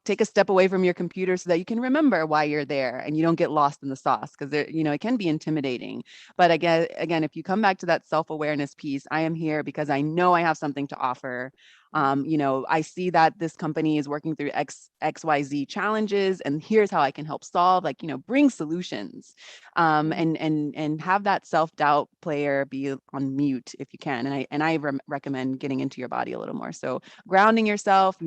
Take a step away from your computer so that you can remember why you're there and you don't get lost in the sauce, because it can be intimidating. But again, if you come back to that self-awareness piece, I am here because I know I have something to offer. I see that this company is working through XYZ challenges, and here's how I can help solve, bring solutions, and have that self-doubt player be on mute if you can. And I recommend getting into your body a little more. So grounding yourself,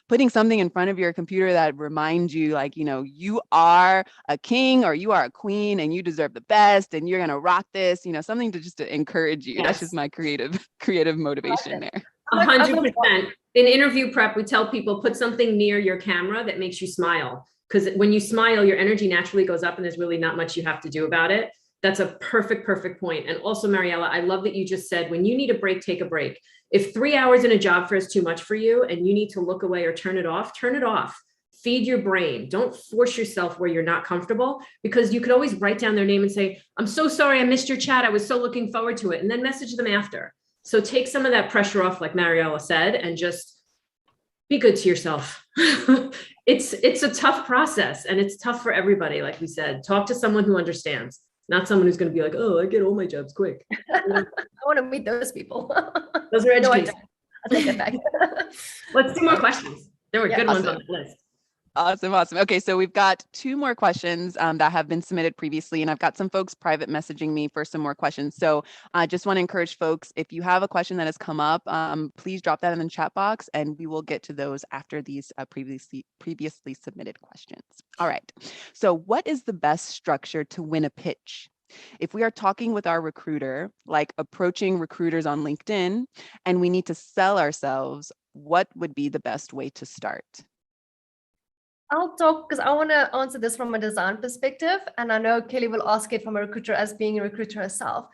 putting something in front of your computer that reminds you, you are a king or you are a queen and you deserve the best and you're going to rock this, something to encourage you. Yes. That's just my creative motivation there. 100%. In interview prep, we tell people, put something near your camera that makes you smile. Because when you smile, your energy naturally goes up and there's really not much you have to do about it. That's a perfect point. And also, Mariella, I love that you just said, when you need a break, take a break. If 3 hours in a job fair is too much for you and you need to look away or turn it off, turn it off. Feed your brain. Don't force yourself where you're not comfortable, because you could always write down their name and say, I'm so sorry I missed your chat. I was so looking forward to it. And then message them after. So take some of that pressure off, like Mariella said, and just be good to yourself. It's a tough process, and it's tough for everybody. Like we said, talk to someone who understands, not someone who's going to be like, oh, I get all my jobs quick. I want to meet those people. Those are educators. I'll take it back. Let's do more questions. There were good ones on the list. Awesome. Okay, so we've got 2 more questions that have been submitted previously, and I've got some folks private messaging me for some more questions. So I just want to encourage folks, if you have a question that has come up, please drop that in the chat box, and we will get to those after these previously submitted questions. All right. So what is the best structure to win a pitch? If we are talking with our recruiter, like approaching recruiters on LinkedIn, and we need to sell ourselves, what would be the best way to start? I'll talk because I want to answer this from a design perspective, and I know Kelly will ask it from a recruiter as being a recruiter herself.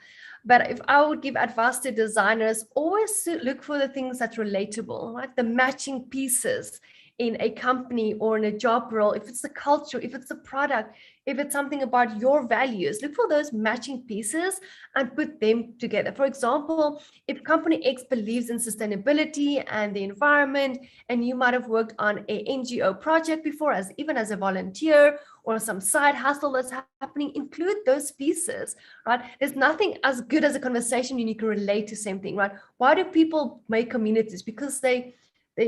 But if I would give advice to designers, always look for the things that's relatable, right? The matching pieces in a company or in a job role. If it's the culture, if it's the product, if it's something about your values, look for those matching pieces and put them together. For example, if company X believes in sustainability and the environment, and you might have worked on an NGO project before, even as a volunteer, or some side hustle that's happening, include those pieces, right? There's nothing as good as a conversation when you can relate to same thing, right? Why do people make communities? Because they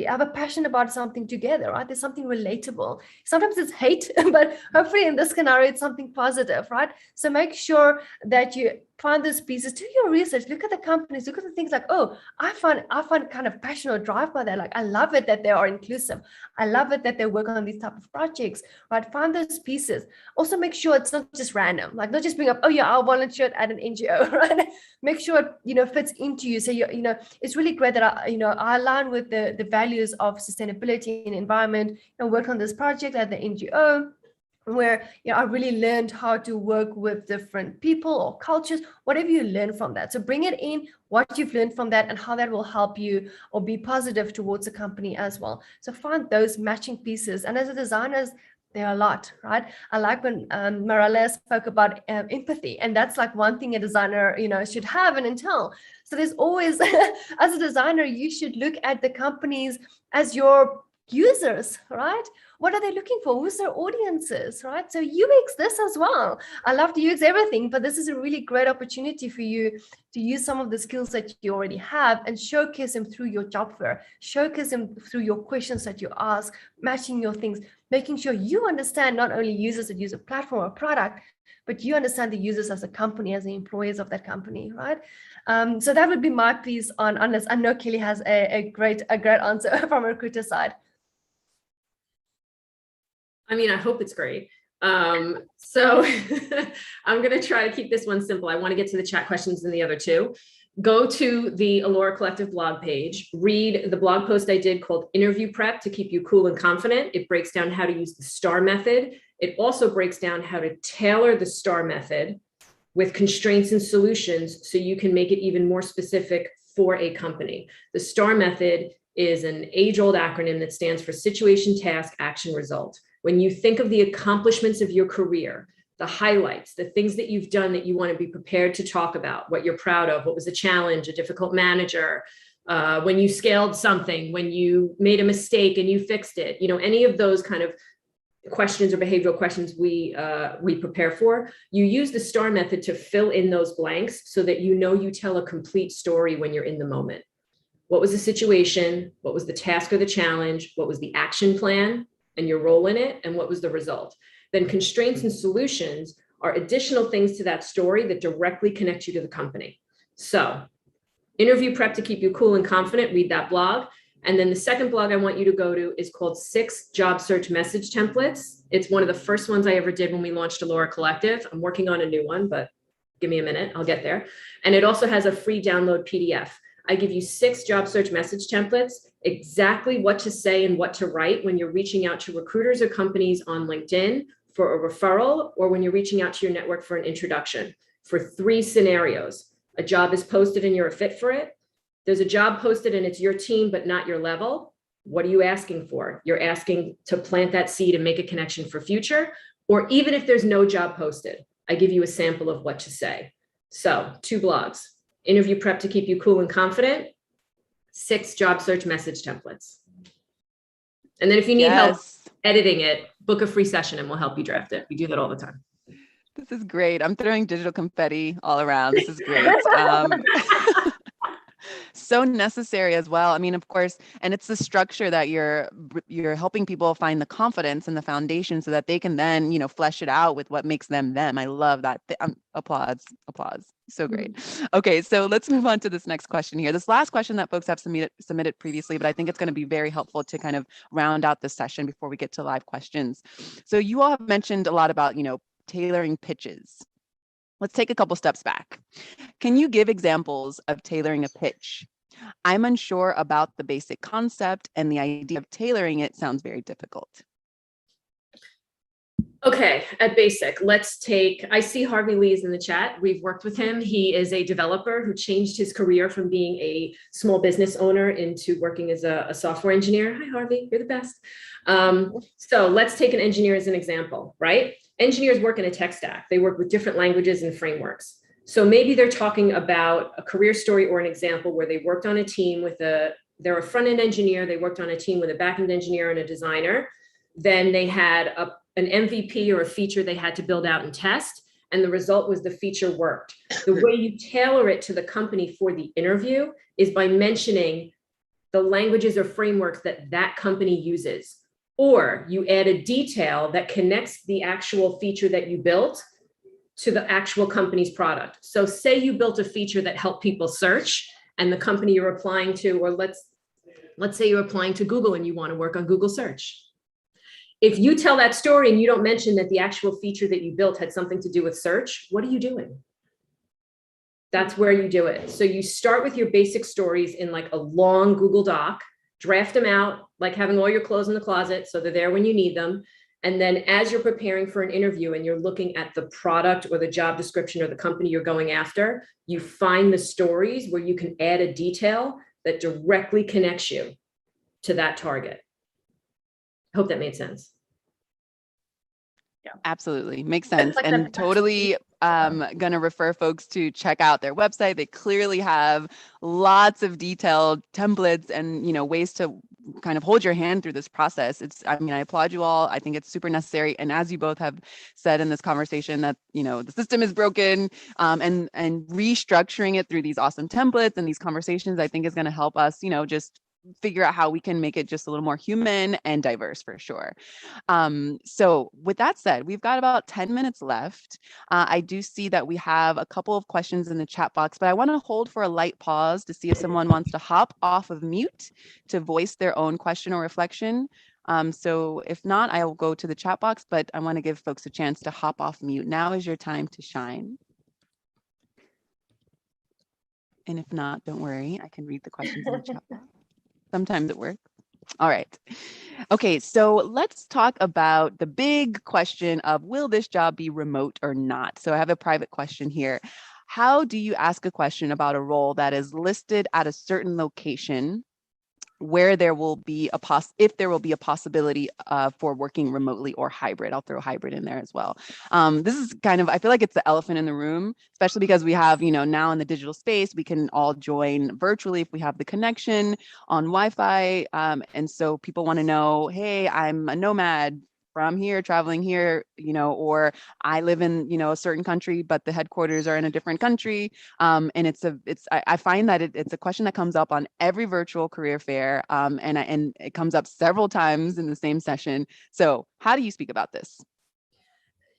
have a passion about something together, right? There's something relatable. Sometimes it's hate, but hopefully in this scenario, it's something positive, right? So make sure that you find those pieces, do your research, look at the companies, look at the things like, oh, I find kind of passion or drive by that. Like, I love it that they are inclusive. I love it that they work on these type of projects, right? Find those pieces. Also make sure it's not just random, like not just bring up, oh yeah, I'll volunteer at an NGO, right? Make sure it, fits into you. So, it's really great that I align with the values of sustainability and environment, work on this project at the NGO, where I really learned how to work with different people or cultures, whatever you learn from that. So bring it in, what you've learned from that, and how that will help you or be positive towards the company as well. So find those matching pieces. And as a designer, there are a lot, right? I like when Mariella spoke about empathy, and that's like one thing a designer, should have and entail. So there's always, as a designer, you should look at the companies as your users, right? What are they looking for? Who's their audiences, right? So UX this as well. I love to UX everything, but this is a really great opportunity for you to use some of the skills that you already have and showcase them through your job fair, showcase them through your questions that you ask, matching your things, making sure you understand not only users that use a platform or product, but you understand the users as a company, as the employees of that company, right? So that would be my piece on this. I know Kelly has a great answer from a recruiter side. I mean, I hope it's great. So I'm going to try to keep this one simple. I want to get to the chat questions in the other 2. Go to the Allora Collective blog page, read the blog post I did called Interview Prep to Keep You Cool and Confident. It breaks down how to use the STAR method. It also breaks down how to tailor the STAR method with constraints and solutions so you can make it even more specific for a company. The STAR method is an age-old acronym that stands for Situation, Task, Action, Result. When you think of the accomplishments of your career, the highlights, the things that you've done that you want to be prepared to talk about, what you're proud of, what was a challenge, a difficult manager, when you scaled something, when you made a mistake and you fixed it, any of those kind of questions or behavioral questions we prepare for, you use the STAR method to fill in those blanks so that you tell a complete story when you're in the moment. What was the situation? What was the task or the challenge? What was the action plan and your role in it? And what was the result? Then constraints and solutions are additional things to that story that directly connect you to the company. So Interview Prep to Keep You Cool and Confident, read that blog. And then the second blog I want you to go to is called 6 Job Search Message Templates. It's one of the first ones I ever did when we launched Allora Collective. I'm working on a new one, but give me a minute, I'll get there. And it also has a free download PDF. I give you 6 job search message templates, exactly what to say and what to write when you're reaching out to recruiters or companies on LinkedIn for a referral or when you're reaching out to your network for an introduction, for 3 scenarios. A job is posted and you're a fit for it. There's a job posted and it's your team, but not your level. What are you asking for? You're asking to plant that seed and make a connection for future. Or even if there's no job posted, I give you a sample of what to say. So 2 blogs, interview prep to keep you cool and confident, 6 job search message templates. And then if you need help editing it, book a free session and we'll help you draft it. We do that all the time. This is great. I'm throwing digital confetti all around. This is great. So necessary as well. I mean, of course, and it's the structure that you're helping people find the confidence and the foundation so that they can then, flesh it out with what makes them them. I love that. Applause. So great. Okay, so let's move on to this next question here. This last question that folks have submitted previously, but I think it's going to be very helpful to kind of round out this session before we get to live questions. So you all have mentioned a lot about, tailoring pitches. Let's take a couple steps back. Can you give examples of tailoring a pitch? I'm unsure about the basic concept, and the idea of tailoring it sounds very difficult. Okay, at basic, I see Harvey Lee is in the chat. We've worked with him. He is a developer who changed his career from being a small business owner into working as a software engineer. Hi, Harvey, you're the best. So let's take an engineer as an example, right? Engineers work in a tech stack. They work with different languages and frameworks. So maybe they're talking about a career story or an example where they worked on a team they're a front-end engineer. They worked on a team with a back-end engineer and a designer. Then they had an MVP or a feature they had to build out and test. And the result was the feature worked. The way you tailor it to the company for the interview is by mentioning the languages or frameworks that company uses. Or you add a detail that connects the actual feature that you built to the actual company's product. So say you built a feature that helped people search and the company you're applying to, or let's say you're applying to Google and you want to work on Google search. If you tell that story and you don't mention that the actual feature that you built had something to do with search, what are you doing? That's where you do it. So you start with your basic stories in like a long Google Doc, draft them out, like having all your clothes in the closet so they're there when you need them. And then as you're preparing for an interview and you're looking at the product or the job description or the company you're going after, you find the stories where you can add a detail that directly connects you to that target. I hope that made sense. Yeah, absolutely. Makes sense. And totally going to refer folks to check out their website. They clearly have lots of detailed templates and, ways to kind of hold your hand through this process. I applaud you all. I think it's super necessary. And as you both have said in this conversation that, the system is broken, and restructuring it through these awesome templates and these conversations, I think is going to help us, just figure out how we can make it just a little more human and diverse for sure. So with that said, we've got about 10 minutes left. I do see that we have a couple of questions in the chat box, but I want to hold for a light pause to see if someone wants to hop off of mute to voice their own question or reflection. So if not, I will go to the chat box, but I want to give folks a chance to hop off mute. Now is your time to shine. And if not, don't worry, I can read the questions in the chat box. Sometimes it works. All right. Okay, so let's talk about the big question of, will this job be remote or not? So I have a private question here. How do you ask a question about a role that is listed at a certain location where there will be if there will be a possibility for working remotely or hybrid? I'll throw hybrid in there as well. This is kind of, I feel like it's the elephant in the room, especially because we have, now in the digital space, we can all join virtually if we have the connection on Wi-Fi. And so people want to know, hey, I'm a nomad from here, traveling here, or I live in, a certain country, but the headquarters are in a different country. And I find that it's a question that comes up on every virtual career fair. And it comes up several times in the same session. So how do you speak about this?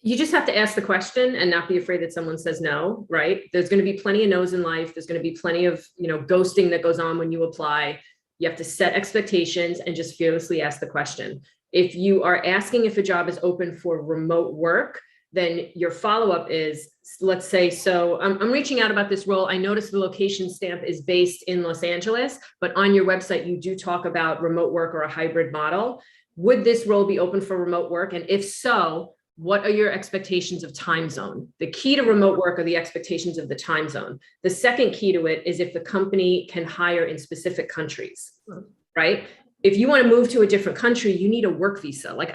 You just have to ask the question and not be afraid that someone says no, right? There's going to be plenty of no's in life. There's going to be plenty of, ghosting that goes on when you apply. You have to set expectations and just fearlessly ask the question. If you are asking if a job is open for remote work, then your follow-up is, let's say, so I'm reaching out about this role. I noticed the location stamp is based in Los Angeles, but on your website, you do talk about remote work or a hybrid model. Would this role be open for remote work? And if so, what are your expectations of time zone? The key to remote work are the expectations of the time zone. The second key to it is if the company can hire in specific countries, right? If you want to move to a different country, you need a work visa. Like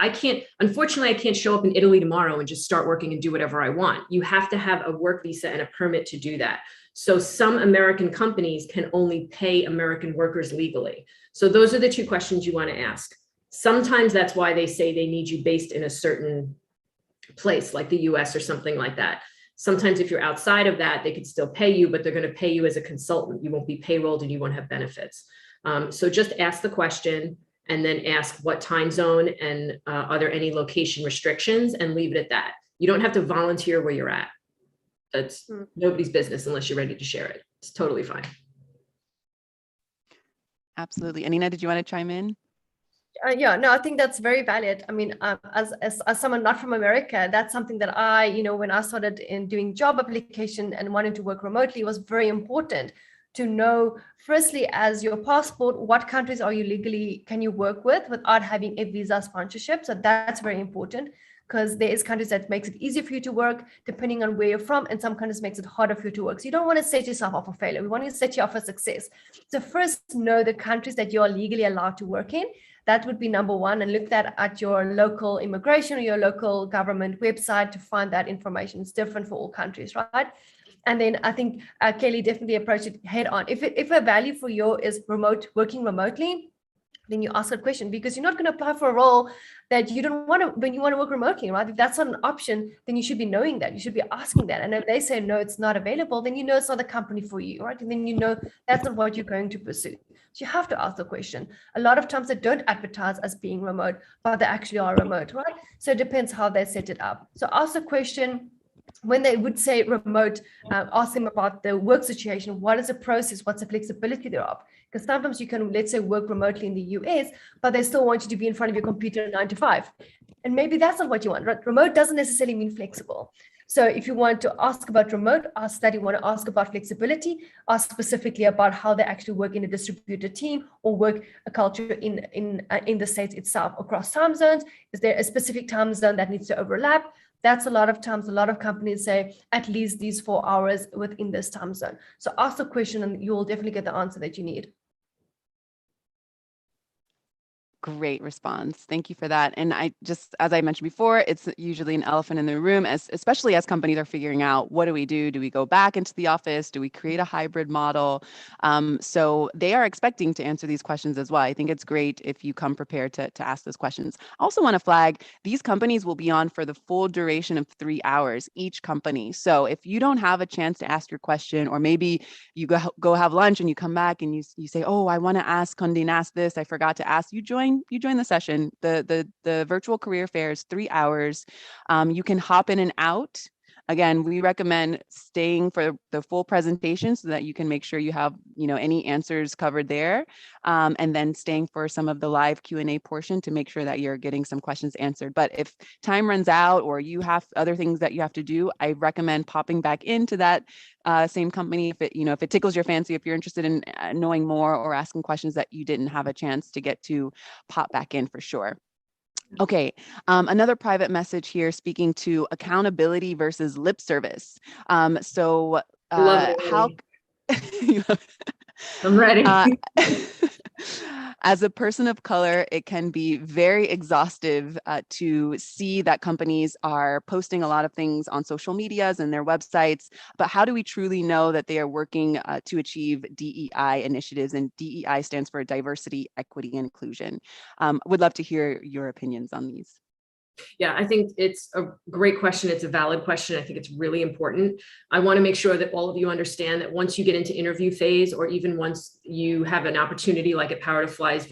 unfortunately, I can't show up in Italy tomorrow and just start working and do whatever I want. You have to have a work visa and a permit to do that. So some American companies can only pay American workers legally. So those are the two questions you want to ask. Sometimes that's why they say they need you based in a certain place, like the US or something like that. Sometimes if you're outside of that, they could still pay you, but they're going to pay you as a consultant. You won't be payrolled and you won't have benefits. So just ask the question and then ask what time zone and are there any location restrictions, and leave it at that. You don't have to volunteer where you're at. That's nobody's business unless you're ready to share it. It's totally fine. Absolutely. Anina, did you want to chime in? Yeah, no, I think that's very valid. I mean, as someone not from America, that's something that I, when I started in doing job application and wanting to work remotely, it was very important to know, firstly, as your passport, what countries are you legally, can you work with without having a visa sponsorship? So that's very important, because there is countries that makes it easier for you to work depending on where you're from, and some countries makes it harder for you to work. So you don't want to set yourself up for failure. We want to set you up for success. So first, know the countries that you are legally allowed to work in. That would be number one, and look that at your local immigration or your local government website to find that information. It's different for all countries, right? And then I think Kelly definitely approached it head on. If a value for you is working remotely, then you ask a question, because you're not going to apply for a role that you don't want to, when you want to work remotely, right? If that's not an option, then you should be knowing that. You should be asking that. And if they say, no, it's not available, then you know it's not the company for you, right? And then you know that's not what you're going to pursue. So you have to ask the question. A lot of times they don't advertise as being remote, but they actually are remote, right? So it depends how they set it up. So ask the question. When they would say remote, ask them about the work situation. What is the process? What's the flexibility thereof? Because sometimes you can, let's say, work remotely in the US, but they still want you to be in front of your computer 9 to 5. And maybe that's not what you want. Right? Remote doesn't necessarily mean flexible. So if you want to ask about remote, ask that. You want to ask about flexibility, ask specifically about how they actually work in a distributed team or work a culture in the States itself across time zones. Is there a specific time zone that needs to overlap? That's a lot of times, a lot of companies say at least these 4 hours within this time zone. So ask the question and you will definitely get the answer that you need. Great response. Thank you for that. And I just, as I mentioned before, it's usually an elephant in the room, especially as companies are figuring out, what do we do? Do we go back into the office? Do we create a hybrid model? So they are expecting to answer these questions as well. I think it's great if you come prepared to ask those questions. I also want to flag, these companies will be on for the full duration of 3 hours, each company. So if you don't have a chance to ask your question, or maybe you go have lunch and you come back and you say, oh, I want to ask Condé Nast this, I forgot to ask, you join the session. The virtual career fair is 3 hours. You can hop in and out. Again, we recommend staying for the full presentation so that you can make sure you have, any answers covered there, and then staying for some of the live Q&A portion to make sure that you're getting some questions answered. But if time runs out or you have other things that you have to do, I recommend popping back into that same company if it tickles your fancy, if you're interested in knowing more or asking questions that you didn't have a chance to get to, pop back in for sure. Okay, another private message here speaking to accountability versus lip service. So how I'm ready. As a person of color, it can be very exhaustive to see that companies are posting a lot of things on social medias and their websites, but how do we truly know that they are working to achieve DEI initiatives? And DEI stands for diversity, equity, and inclusion. Would love to hear your opinions on these. Yeah, I think it's a great question. It's a valid question. I think it's really important. I want to make sure that all of you understand that once you get into interview phase, or even once you have an opportunity like at Power to Fly's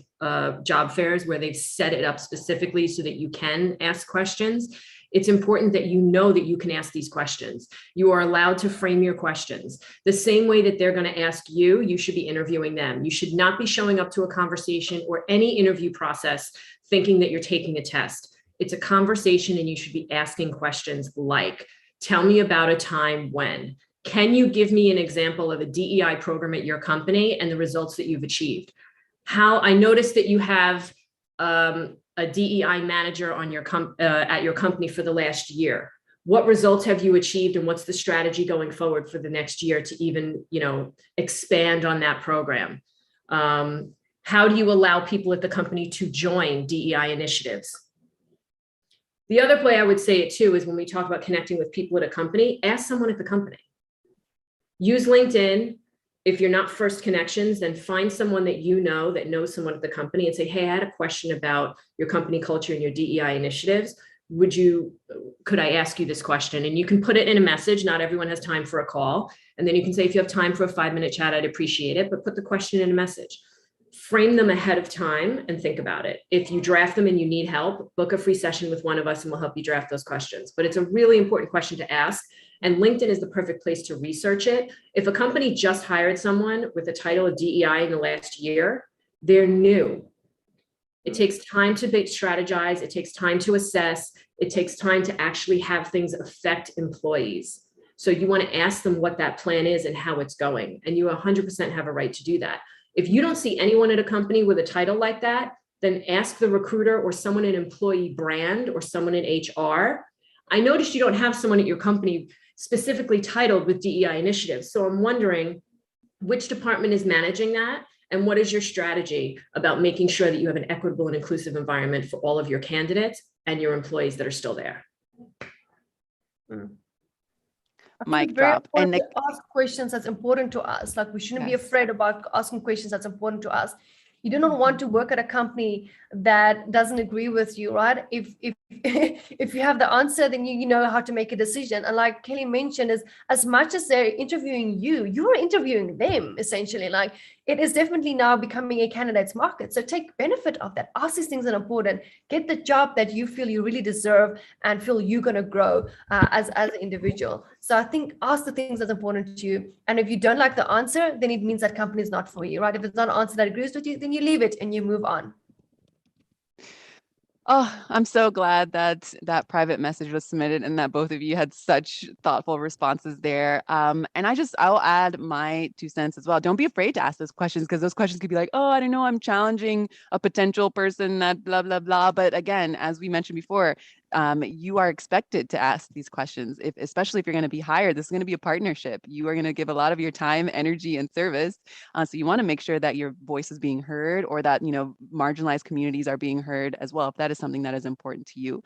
job fairs where they've set it up specifically so that you can ask questions, it's important that you know that you can ask these questions. You are allowed to frame your questions. The same way that they're going to ask you, you should be interviewing them. You should not be showing up to a conversation or any interview process thinking that you're taking a test. It's a conversation and you should be asking questions like, tell me about a time when. Can you give me an example of a DEI program at your company and the results that you've achieved? How I noticed that you have a DEI manager on your at your company for the last year. What results have you achieved, and what's the strategy going forward for the next year to even, expand on that program? How do you allow people at the company to join DEI initiatives? The other way I would say it too is when we talk about connecting with people at a company, ask someone at the company. Use LinkedIn. If you're not first connections, then find someone that that knows someone at the company and say, hey, I had a question about your company culture and your DEI initiatives. Could I ask you this question? And you can put it in a message. Not everyone has time for a call. And then you can say, if you have time for a 5-minute chat, I'd appreciate it, but put the question in a message. Frame them ahead of time and think about it. If you draft them and you need help, book a free session with one of us and we'll help you draft those questions. But it's a really important question to ask. And LinkedIn is the perfect place to research it. If a company just hired someone with a title of DEI in the last year, they're new. It takes time to strategize. It takes time to assess. It takes time to actually have things affect employees. So you want to ask them what that plan is and how it's going. And you 100% have a right to do that. If you don't see anyone at a company with a title like that, then ask the recruiter or someone in employee brand or someone in HR. I noticed you don't have someone at your company specifically titled with DEI initiatives. So I'm wondering which department is managing that, and what is your strategy about making sure that you have an equitable and inclusive environment for all of your candidates and your employees that are still there. Mic drop. And ask questions that's important to us. Like, we shouldn't be afraid about asking questions that's important to us. You do not want to work at a company that doesn't agree with you, right? If if you have the answer, then you know how to make a decision. And like Kelly mentioned, is as much as they're interviewing you, you're interviewing them essentially. Like, it is definitely now becoming a candidate's market. So take benefit of that. Ask these things are important. Get the job that you feel you really deserve and feel you're going to grow as an individual. So I think ask the things that's important to you. And if you don't like the answer, then it means that company is not for you, right? If it's not an answer that agrees with you, then you leave it and you move on. Oh, I'm so glad that that private message was submitted and that both of you had such thoughtful responses there. And I'll add my 2 cents as well. Don't be afraid to ask those questions, because those questions could be like, oh, I don't know, I'm challenging a potential person that blah, blah, blah. But again, as we mentioned before, you are expected to ask these questions, especially if you're going to be hired. This is going to be a partnership. You are going to give a lot of your time, energy, and service. So you want to make sure that your voice is being heard, or that, marginalized communities are being heard as well, if that is something that is important to you.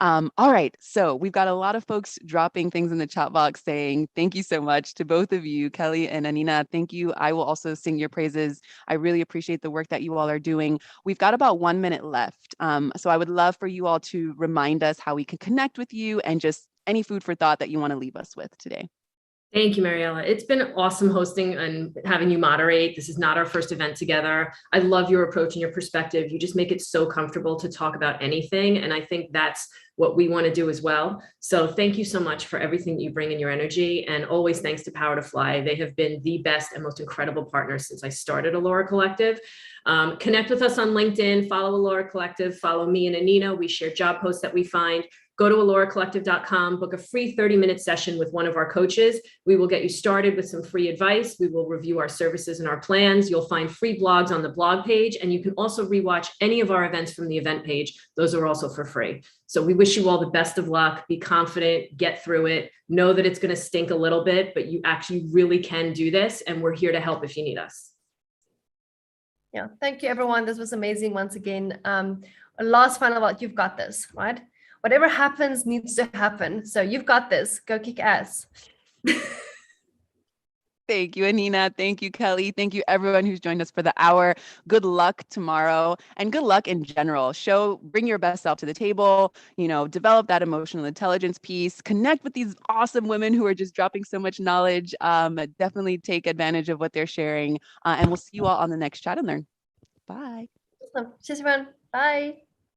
All right, so we've got a lot of folks dropping things in the chat box saying thank you so much to both of you, Kelly and Anina. Thank you. I will also sing your praises. I really appreciate the work that you all are doing. We've got about 1 minute left. So I would love for you all to remind us how we can connect with you, and just any food for thought that you want to leave us with today. Thank you, Mariella. It's been awesome hosting and having you moderate. This is not our first event together. I love your approach and your perspective. You just make it so comfortable to talk about anything. And I think that's what we want to do as well. So thank you so much for everything you bring in your energy. And always thanks to Power to Fly. They have been the best and most incredible partners since I started Allora Collective. Connect with us on LinkedIn, follow Allora Collective, follow me and Anina. We share job posts that we find. Go to alloracollective.com, book a free 30-minute session with one of our coaches. We will get you started with some free advice. We will review our services and our plans. You'll find free blogs on the blog page, and you can also rewatch any of our events from the event page. Those are also for free. So we wish you all the best of luck. Be confident, get through it. Know that it's going to stink a little bit, but you actually really can do this, and we're here to help if you need us. Yeah, thank you, everyone. This was amazing once again. Last final thought, you've got this, right? Whatever happens needs to happen. So you've got this. Go kick ass. Thank you, Anina. Thank you, Kelly. Thank you, everyone who's joined us for the hour. Good luck tomorrow, and good luck in general. Bring your best self to the table, develop that emotional intelligence piece, connect with these awesome women who are just dropping so much knowledge. Definitely take advantage of what they're sharing. And we'll see you all on the next Chat and Learn. Bye. Awesome. Cheers, everyone. Bye.